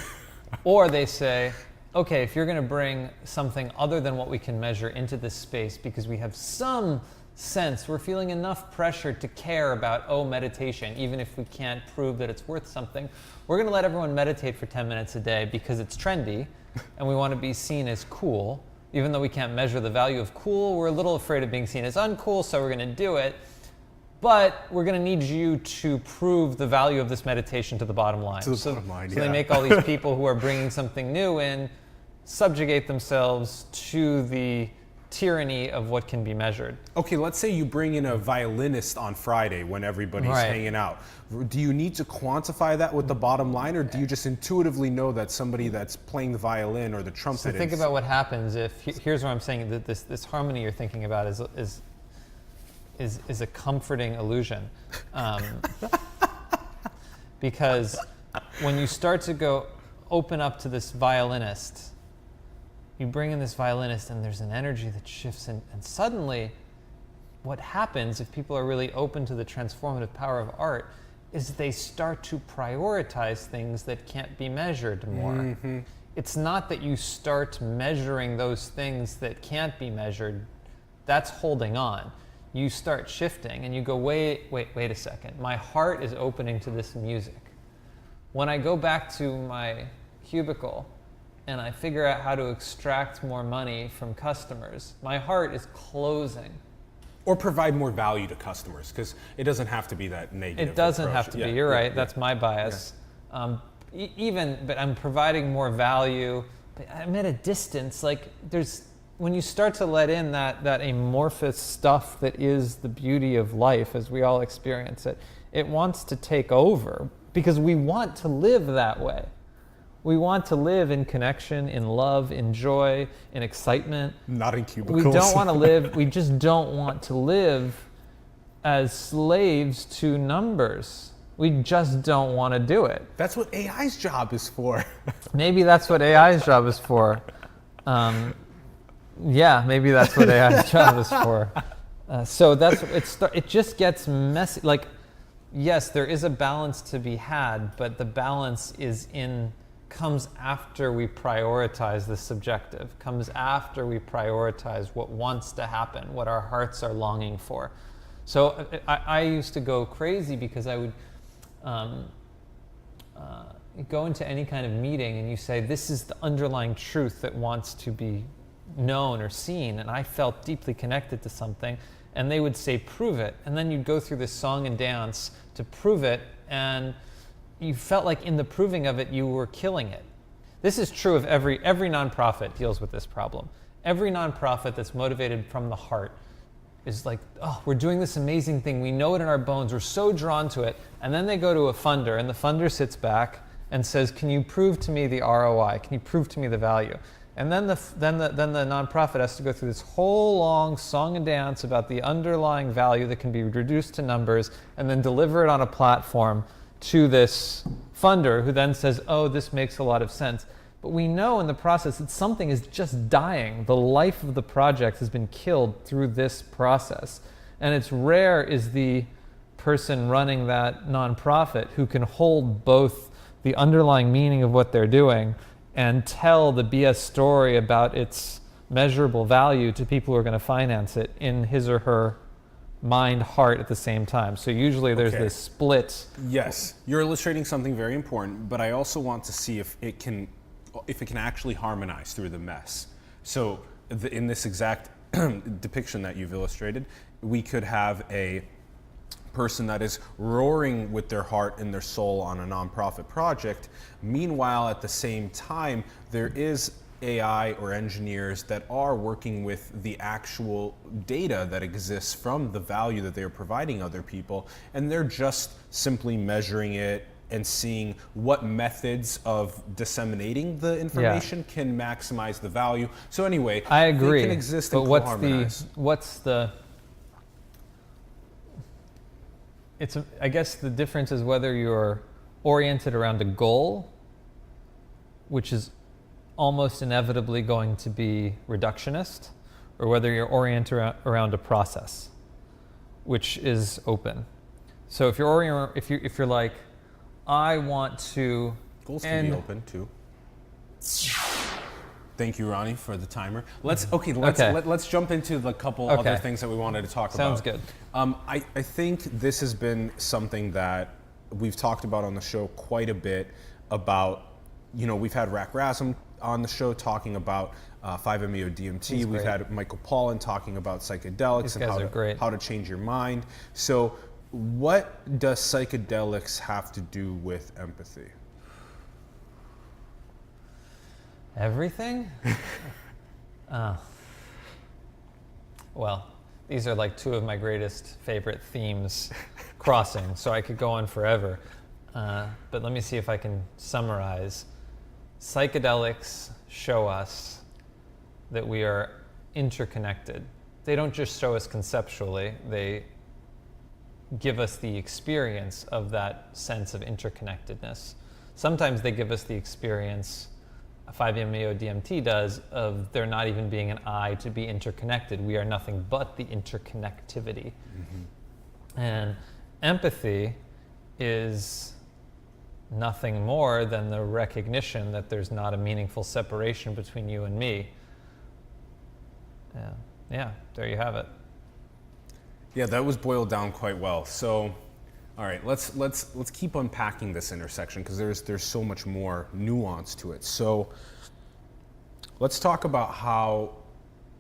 Or they say, okay, if you're going to bring something other than what we can measure into this space because we have some sense, we're feeling enough pressure to care about, meditation, even if we can't prove that it's worth something, we're going to let everyone meditate for 10 minutes a day because it's trendy and we want to be seen as cool. Even though we can't measure the value of cool, we're a little afraid of being seen as uncool, so we're going to do it. But we're going to need you to prove the value of this meditation to the bottom line. To the bottom line, so they make all these people who are bringing something new in subjugate themselves to the tyranny of what can be measured. Okay, let's say you bring in a violinist on Friday when everybody's hanging out. Do you need to quantify that with the bottom line, or do you just intuitively know that somebody that's playing the violin or the trumpet So think about what happens if, here's what I'm saying, that this harmony you're thinking about is a comforting illusion. Because when you start to go open up to this violinist, you bring in this violinist and there's an energy that shifts and suddenly what happens if people are really open to the transformative power of art is they start to prioritize things that can't be measured more. Mm-hmm. It's not that you start measuring those things that can't be measured. That's holding on. You start shifting and you go, wait a second. My heart is opening to this music. When I go back to my cubicle and I figure out how to extract more money from customers, my heart is closing. Or provide more value to customers, because it doesn't have to be that negative. It doesn't approach. have to be, you're right, that's my bias. Yeah. But I'm providing more value, but I'm at a distance. Like when you start to let in that amorphous stuff that is the beauty of life as we all experience it, it wants to take over because we want to live that way. We want to live in connection, in love, in joy, in excitement. Not in cubicles. We don't want to live, we just don't want to live as slaves to numbers. We just don't want to do it. That's what AI's job is for. Maybe that's what AI's job is for. Yeah, maybe that's what AI's job is for. So it just gets messy. Like, yes, there is a balance to be had, but the balance comes after we prioritize the subjective, comes after we prioritize what wants to happen, what our hearts are longing for. So I used to go crazy because I would go into any kind of meeting and you say, this is the underlying truth that wants to be known or seen, and I felt deeply connected to something, and they would say, prove it. And then you'd go through this song and dance to prove it, and you felt like in the proving of it, you were killing it. This is true of every nonprofit deals with this problem. Every nonprofit that's motivated from the heart is like, oh, we're doing this amazing thing. We know it in our bones. We're so drawn to it. And then they go to a funder, and the funder sits back and says, can you prove to me the ROI? Can you prove to me the value? And then the nonprofit has to go through this whole long song and dance about the underlying value that can be reduced to numbers, and then deliver it on a platform to this funder who then says, oh, this makes a lot of sense. But we know in the process that something is just dying. The life of the project has been killed through this process. And it's rare is the person running that nonprofit who can hold both the underlying meaning of what they're doing and tell the BS story about its measurable value to people who are going to finance it in his or her mind, heart at the same time. So usually there's this split. Yes, you're illustrating something very important, but I also want to see if it can actually harmonize through the mess. So in this exact depiction that you've illustrated, we could have a person that is roaring with their heart and their soul on a nonprofit project. Meanwhile, at the same time, there is AI or engineers that are working with the actual data that exists from the value that they are providing other people, and they're just simply measuring it and seeing what methods of disseminating the information can maximize the value. So anyway, I agree. They can exist but and co-harmonize. I guess the difference is whether you're oriented around a goal, which is almost inevitably going to be reductionist, or whether you're oriented around a process, which is open. So if you're like, I want to goals can be open too. Thank you, Ronnie, for the timer. Let's jump into the couple Okay. other things that we wanted to talk Sounds about. good. I think this has been something that we've talked about on the show quite a bit about, we've had Rack Rasm on the show talking about 5-MeO-DMT. He's We've great. had Michael Pollan talking about psychedelics These and guys are great. how to change your mind. So what does psychedelics have to do with empathy? Everything? Well, these are like two of my greatest favorite themes crossing, so I could go on forever. But let me see if I can summarize. Psychedelics show us that we are interconnected. They don't just show us conceptually, they give us the experience of that sense of interconnectedness. Sometimes they give us the experience, 5-MeO-DMT does, of there not even being an I to be interconnected. We are nothing but the interconnectivity. Mm-hmm. And empathy is nothing more than the recognition that there's not a meaningful separation between you and me. Yeah, there you have it. Yeah, that was boiled down quite well. So, all right, let's keep unpacking this intersection because there's so much more nuance to it. So, let's talk about how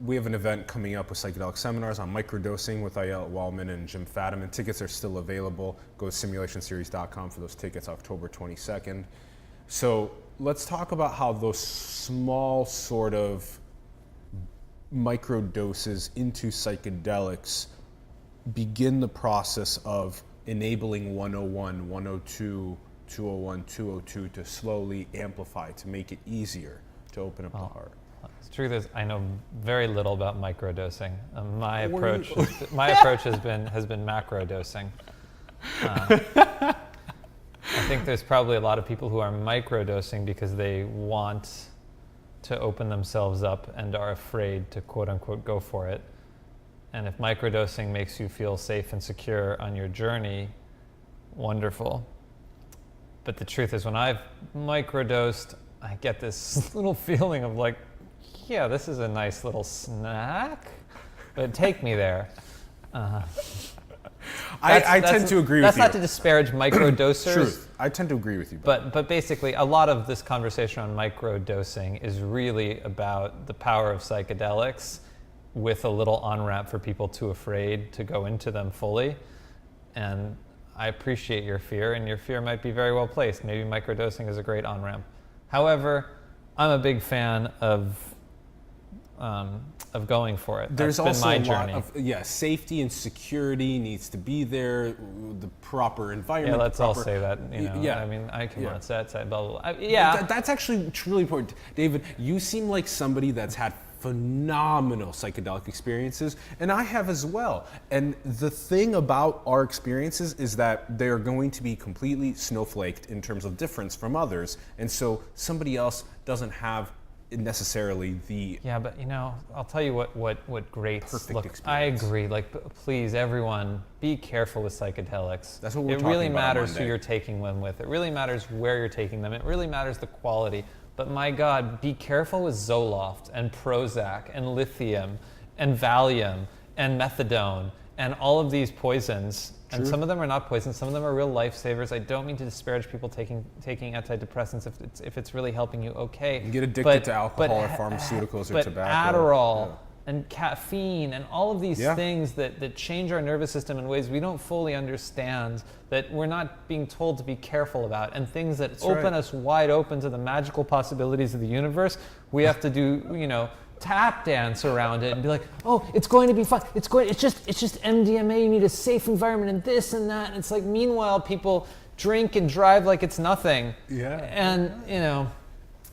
we have an event coming up with psychedelic seminars on microdosing with Ayel Wallman and Jim Fadiman. Tickets are still available. Go to simulationseries.com for those tickets, October 22nd. So, let's talk about how those small sort of microdoses into psychedelics begin the process of enabling 101, 102, 201, 202 to slowly amplify, to make it easier to open up the heart. The truth is, I know very little about microdosing. My approach has been macrodosing. I think there's probably a lot of people who are microdosing because they want to open themselves up and are afraid to quote unquote go for it. And if microdosing makes you feel safe and secure on your journey, wonderful. But the truth is, when I've microdosed, I get this little feeling of like, yeah, this is a nice little snack, but take me there. I tend to agree with you. That's not to disparage microdosers. Truth. I tend to agree with you. But basically, a lot of this conversation on microdosing is really about the power of psychedelics with a little on-ramp for people too afraid to go into them fully. And I appreciate your fear, and your fear might be very well placed. Maybe microdosing is a great on-ramp. However, I'm a big fan of going for it. There's That's also been my a lot journey. of safety and security needs to be there. The proper environment. Yeah, let's all say that. Yeah. I mean, I come on set, blah blah blah. That's actually truly important, David. You seem like somebody that's had phenomenal psychedelic experiences, and I have as well. And the thing about our experiences is that they're going to be completely snowflaked in terms of difference from others, and so somebody else doesn't have necessarily the but I'll tell you what great perfect experience. I agree. Like, please, everyone, be careful with psychedelics. That's what we're It talking really about on matters who Monday. you're taking them with. It really matters where you're taking them. It really matters the quality. But my God, be careful with Zoloft and Prozac and lithium and Valium and methadone and all of these poisons. True. And some of them are not poisons. Some of them are real lifesavers. I don't mean to disparage people taking antidepressants if it's really helping you. Okay. You get addicted to alcohol or pharmaceuticals or tobacco. Adderall Yeah. and caffeine and all of these things that change our nervous system in ways we don't fully understand, that we're not being told to be careful about, and things that open us wide open to the magical possibilities of the universe, we have to do, tap dance around it and be like, oh, it's going to be fun. It's just MDMA. You need a safe environment and this and that. And it's like, meanwhile, people drink and drive like it's nothing. Yeah. And,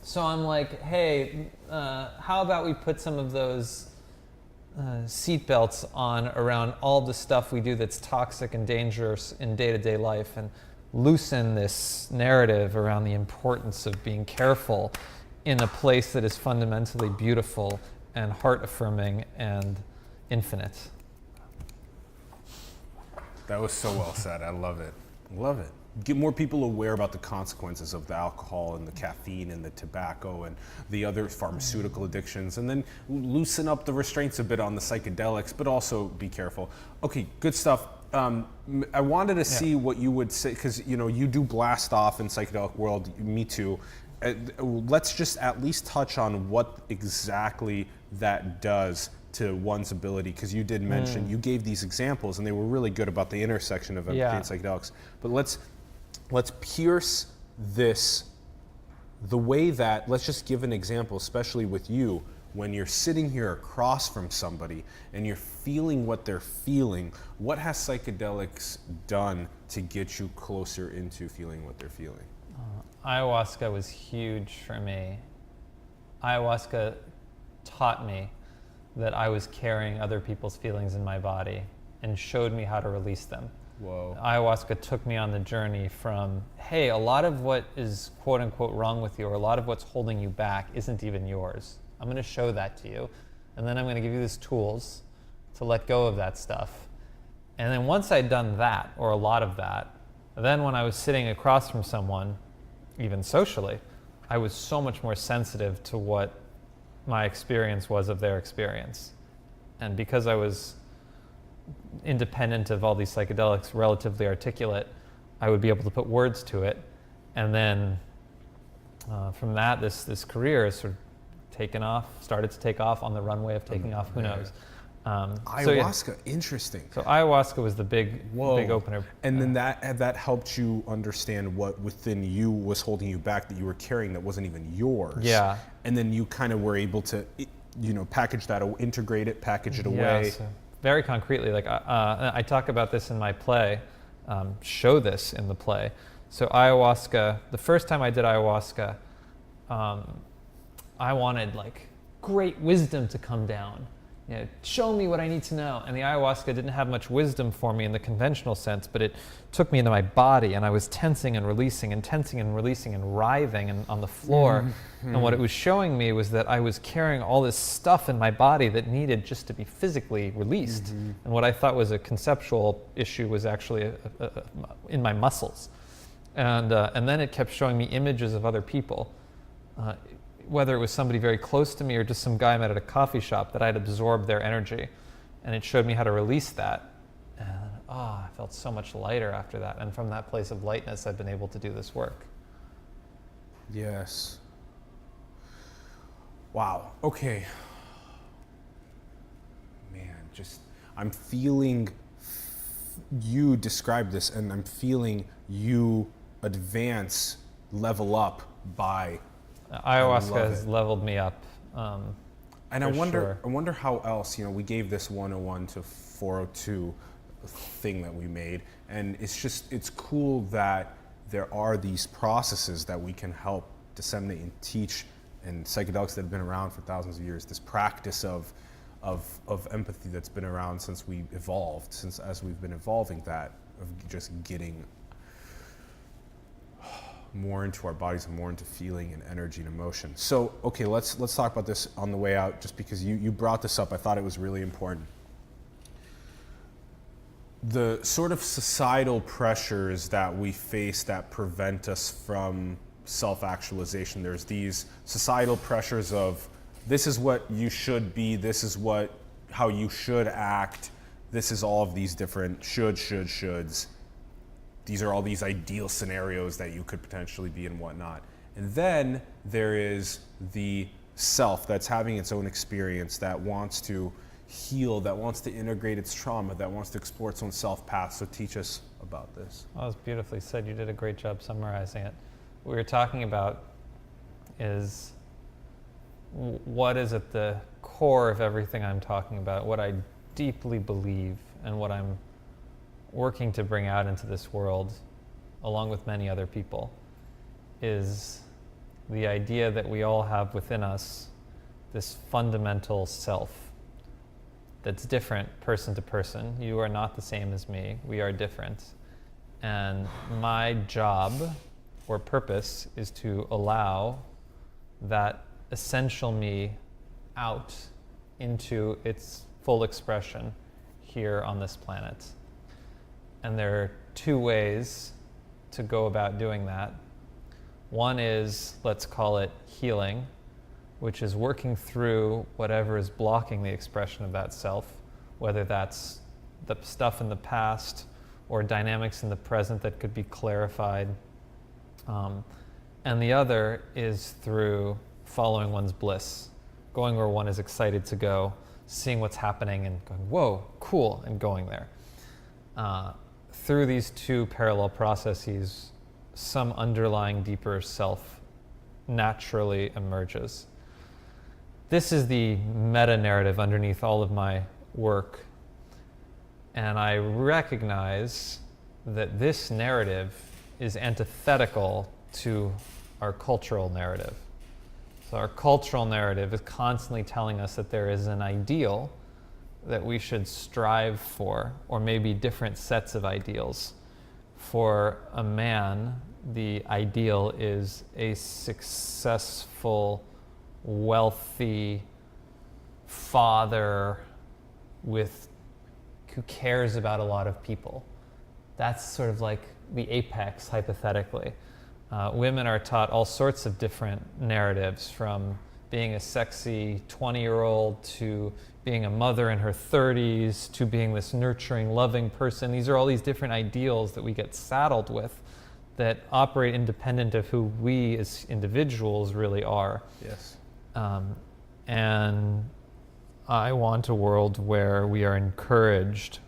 so I'm like, hey, how about we put some of those seatbelts on around all the stuff we do that's toxic and dangerous in day-to-day life, and loosen this narrative around the importance of being careful in a place that is fundamentally beautiful and heart-affirming and infinite. That was so well said. I love it. Love it. get more people aware about the consequences of the alcohol and the caffeine and the tobacco and the other pharmaceutical addictions, and then loosen up the restraints a bit on the psychedelics, but also be careful. Okay, good stuff. I wanted to see what you would say, because you do blast off in psychedelic world, me too. Let's just at least touch on what exactly that does to one's ability, because you did mention, you gave these examples and they were really good about the intersection of empathy and psychedelics. But let's pierce this the way that, let's just give an example, especially with you, when you're sitting here across from somebody and you're feeling what they're feeling. What has psychedelics done to get you closer into feeling what they're feeling? Ayahuasca was huge for me. Ayahuasca taught me that I was carrying other people's feelings in my body and showed me how to release them. Whoa. Ayahuasca took me on the journey from, hey, a lot of what is quote unquote wrong with you, or a lot of what's holding you back isn't even yours. I'm going to show that to you. And then I'm going to give you these tools to let go of that stuff. And then once I'd done that, or a lot of that, then when I was sitting across from someone, even socially, I was so much more sensitive to what my experience was of their experience. And because I was independent of all these psychedelics, relatively articulate, I would be able to put words to it. And then from that, this career has sort of started to take off on the runway of taking off, who knows. Ayahuasca, interesting. So ayahuasca was the big opener. And then that helped you understand what within you was holding you back, that you were carrying that wasn't even yours. Yeah. And then you kind of were able to, package that, integrate it, package it away. Yeah, so very concretely, like I talk about this in my play, show this in the play. So ayahuasca, the first time I did ayahuasca, I wanted like great wisdom to come down. Show me what I need to know. And the ayahuasca didn't have much wisdom for me in the conventional sense, but it took me into my body, and I was tensing and releasing and tensing and releasing and writhing on the floor. Mm-hmm. And what it was showing me was that I was carrying all this stuff in my body that needed just to be physically released. Mm-hmm. And what I thought was a conceptual issue was actually in my muscles. And then it kept showing me images of other people. Whether it was somebody very close to me or just some guy I met at a coffee shop, that I'd absorbed their energy. And it showed me how to release that. And I felt so much lighter after that. And from that place of lightness, I've been able to do this work. Yes. Wow. Okay. Man, I'm feeling you describe this, and I'm feeling you advance, level up by ayahuasca has leveled me up. And I wonder how else, we gave this 101 to 402 thing that we made, and it's cool that there are these processes that we can help disseminate and teach, and psychedelics that have been around for thousands of years, this practice of empathy that's been around since we evolved, as we've been evolving, that of just getting more into our bodies and more into feeling and energy and emotion. So, okay, let's talk about this on the way out, just because you brought this up. I thought it was really important. The sort of societal pressures that we face that prevent us from self-actualization. There's these societal pressures of, this is what you should be, this is how you should act, this is all of these different shoulds. These are all these ideal scenarios that you could potentially be and whatnot. And then there is the self that's having its own experience, that wants to heal, that wants to integrate its trauma, that wants to explore its own self path. So teach us about this. Well, that was beautifully said. You did a great job summarizing it. What we were talking about is what is at the core of everything I'm talking about, what I deeply believe, and what I'm working to bring out into this world, along with many other people, is the idea that we all have within us this fundamental self that's different person to person. You are not the same as me. We are different. And my job or purpose is to allow that essential me out into its full expression here on this planet. And there are two ways to go about doing that. One is, let's call it healing, which is working through whatever is blocking the expression of that self, whether that's the stuff in the past or dynamics in the present that could be clarified. And the other is through following one's bliss, going where one is excited to go, seeing what's happening and going, whoa, cool, and going there. Through these two parallel processes, some underlying deeper self naturally emerges. This is the meta-narrative underneath all of my work. And I recognize that this narrative is antithetical to our cultural narrative. So our cultural narrative is constantly telling us that there is an ideal that we should strive for, or maybe different sets of ideals. For a man, the ideal is a successful, wealthy father who cares about a lot of people. That's sort of like the apex, hypothetically. Women are taught all sorts of different narratives, from being a sexy 20-year-old to being a mother in her 30s to being this nurturing, loving person. These are all these different ideals that we get saddled with that operate independent of who we as individuals really are. Yes. And I want a world where we are encouraged,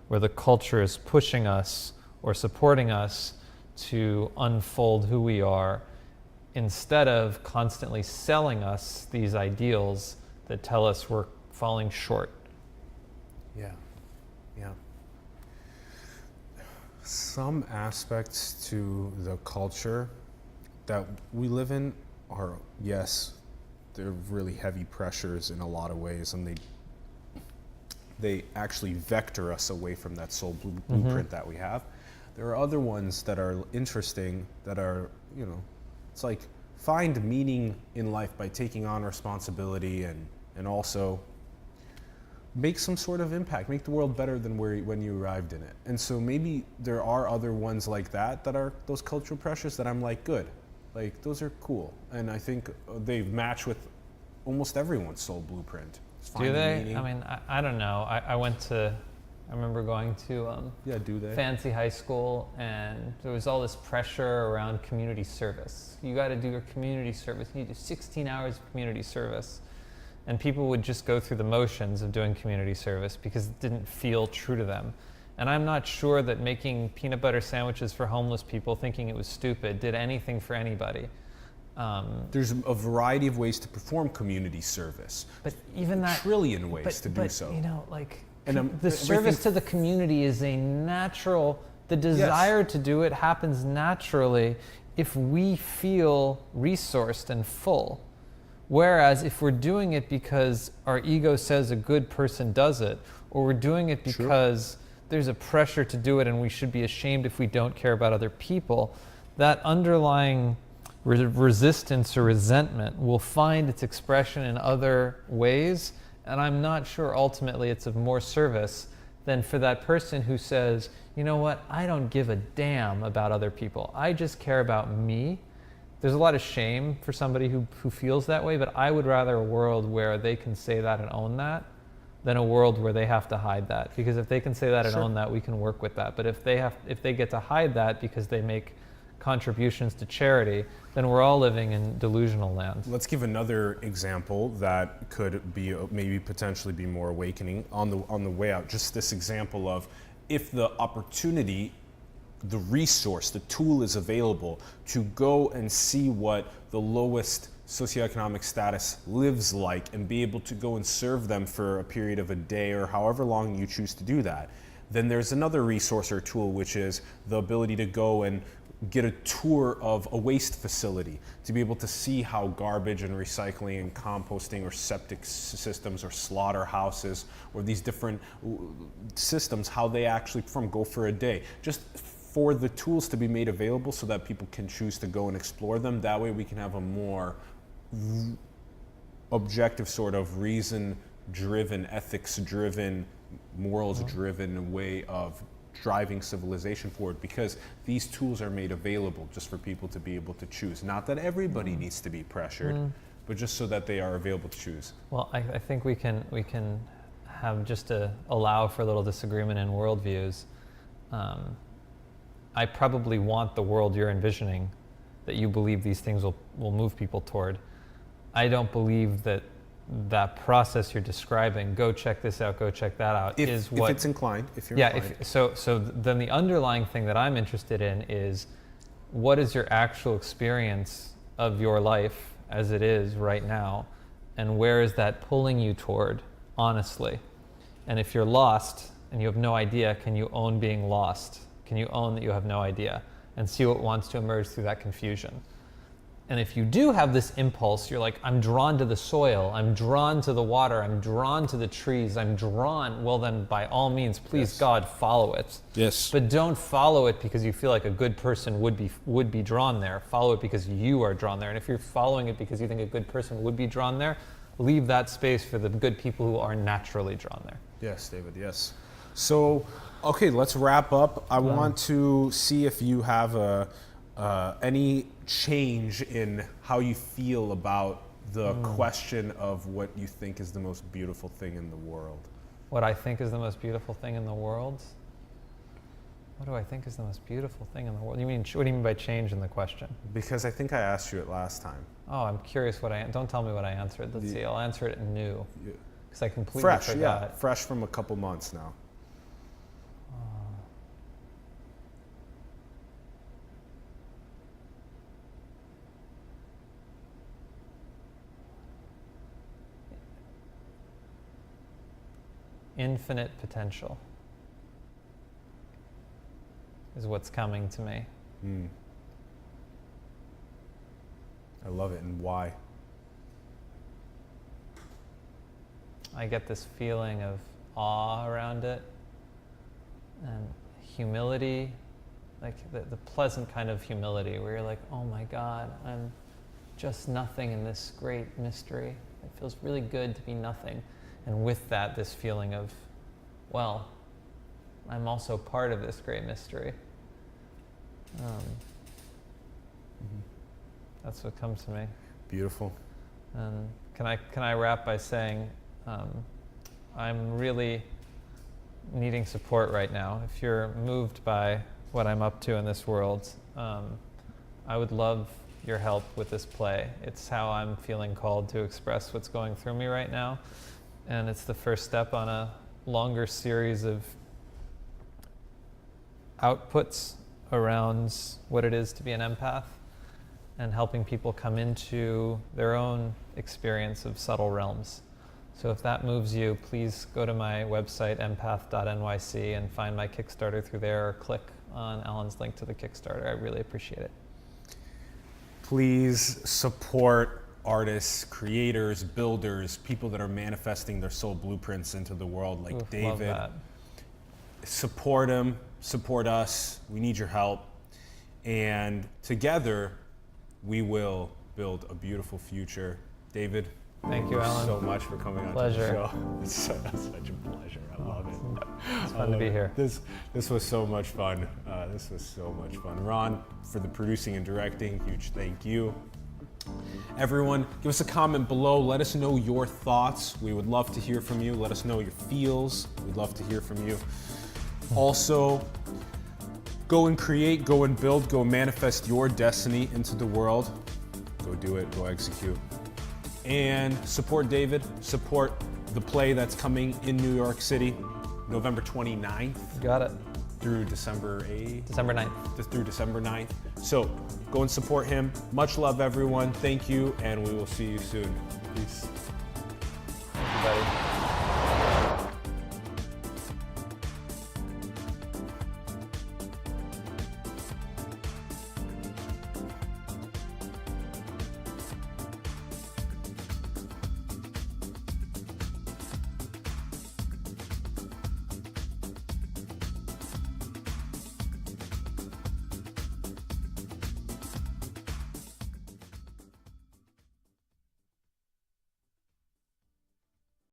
where the culture is pushing us or supporting us to unfold who we are, instead of constantly selling us these ideals that tell us we're falling short. Yeah. Some aspects to the culture that we live in are, yes, they're really heavy pressures in a lot of ways, and they actually vector us away from that soul blueprint that we have. There are other ones that are interesting, that are, it's like find meaning in life by taking on responsibility and also make some sort of impact, make the world better than when you arrived in it. And so maybe there are other ones like that are those cultural pressures that I'm like, good. Like, those are cool. And I think they match with almost everyone's soul blueprint. Do they? Meaning. I mean, I don't know. I remember going to fancy high school, and there was all this pressure around community service. You got to do your community service. You do 16 hours of community service. And people would just go through the motions of doing community service because it didn't feel true to them. And I'm not sure that making peanut butter sandwiches for homeless people, thinking it was stupid, did anything for anybody. There's a variety of ways to perform community service. But even that... A trillion ways to do so. The service to the community is a natural... The desire to do it happens naturally if we feel resourced and full. Whereas if we're doing it because our ego says a good person does it, or we're doing it because there's a pressure to do it and we should be ashamed if we don't care about other people, that underlying resistance or resentment will find its expression in other ways, and I'm not sure ultimately it's of more service than for that person who says, you know what, I don't give a damn about other people, I just care about me. There's a lot of shame for somebody who feels that way, but I would rather a world where they can say that and own that than a world where they have to hide that. Because if they can say that and own that, we can work with that. But if they get to hide that because they make contributions to charity, then we're all living in delusional land. Let's give another example that could be maybe potentially be more awakening on the way out. Just this example of if the opportunity, the resource, the tool is available to go and see what the lowest socioeconomic status lives like and be able to go and serve them for a period of a day or however long you choose to do that. Then there's another resource or tool, which is the ability to go and get a tour of a waste facility, to be able to see how garbage and recycling and composting or septic systems or slaughterhouses or these different systems, how they actually perform, go for a day. Just for the tools to be made available so that people can choose to go and explore them. That way we can have a more objective sort of reason-driven, ethics-driven, morals-driven way of driving civilization forward, because these tools are made available just for people to be able to choose. Not that everybody needs to be pressured, but just so that they are available to choose. Well, I think we can have, just to allow for a little disagreement in worldviews. I probably want the world you're envisioning, that you believe these things will move people toward. I don't believe that process you're describing, go check this out, go check that out, is what... If it's inclined, if you're yeah, inclined. So then the underlying thing that I'm interested in is, what is your actual experience of your life as it is right now, and where is that pulling you toward, honestly? And if you're lost and you have no idea, can you own being lost? Can you own that you have no idea, and see what wants to emerge through that confusion? And if you do have this impulse, you're like, I'm drawn to the soil, I'm drawn to the water, I'm drawn to the trees, I'm drawn, well then by all means, please, yes, God, follow it. Yes. But don't follow it because you feel like a good person would be drawn there. Follow it because you are drawn there. And if you're following it because you think a good person would be drawn there, leave that space for the good people who are naturally drawn there. Yes, David, yes. So, okay, let's wrap up. I want to see if you have any change in how you feel about the question of what you think is the most beautiful thing in the world. What I think is the most beautiful thing in the world? What do I think is the most beautiful thing in the world? What do you mean by change in the question? Because I think I asked you it last time. Oh, I'm curious don't tell me what I answered. Let's see, I'll answer it new. Because I completely Fresh, forgot. yeah, fresh from a couple months now. Infinite potential is what's coming to me. I love it. And why? I get this feeling of awe around it, and humility, like the pleasant kind of humility where you're like, oh my God, I'm just nothing in this great mystery. It feels really good to be nothing. And with that, this feeling of, well, I'm also part of this great mystery. That's what comes to me. Beautiful. And can I wrap by saying, I'm really needing support right now. If you're moved by what I'm up to in this world, I would love your help with this play. It's how I'm feeling called to express what's going through me right now. And it's the first step on a longer series of outputs around what it is to be an empath, and helping people come into their own experience of subtle realms. So if that moves you, please go to my website, empath.nyc, and find my Kickstarter through there, or click on Allen's link to the Kickstarter. I really appreciate it. Please support artists, creators, builders, people that are manifesting their soul blueprints into the world, like Oof, David. love that. Support him, support us. We need your help. And together, we will build a beautiful future. David, thank you, Allen. so much for coming on to the show. It's such a pleasure. I love it. It's fun to be here. This was so much fun. This was so much fun. Ron, for the producing and directing, huge thank you. Everyone, give us a comment below. Let us know your thoughts. We would love to hear from you. Let us know your feels. We'd love to hear from you. Also, go and create, go and build, go manifest your destiny into the world. Go do it, go execute. And support David, support the play that's coming in New York City, November 29th. Got it. Through December 8th. December 9th. Through December 9th. So go and support him. Much love, everyone. Thank you, and we will see you soon. Peace.